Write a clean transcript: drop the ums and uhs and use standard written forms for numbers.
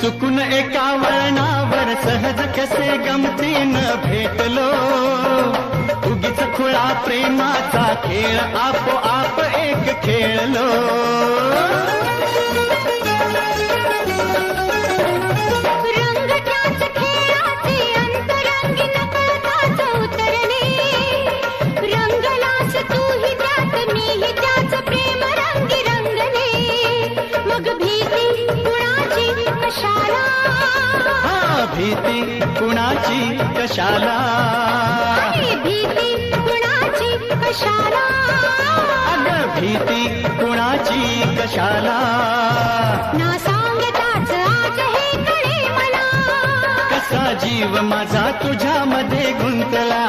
चुकून एका वळणावर सहज कसे गमतीनं भेटलो, उगीच खुळा प्रेमाचा खेळ आपोआप एक खेळलो. रंग त्याच खेळाचे अंतरंगी नकळताच उतरले, रंगलास तूही त्यात मीही त्याच प्रेम रंगी रंगले. मग भीती कुणाची कशाला, भीती कुणाची कशाला, भीती कुणाची कशाला, अगं भीती कुणाची कशाला. ना सांगताच आज हे कळे मला, कसा जीव माझा तुझ्यामध्ये गुंतला.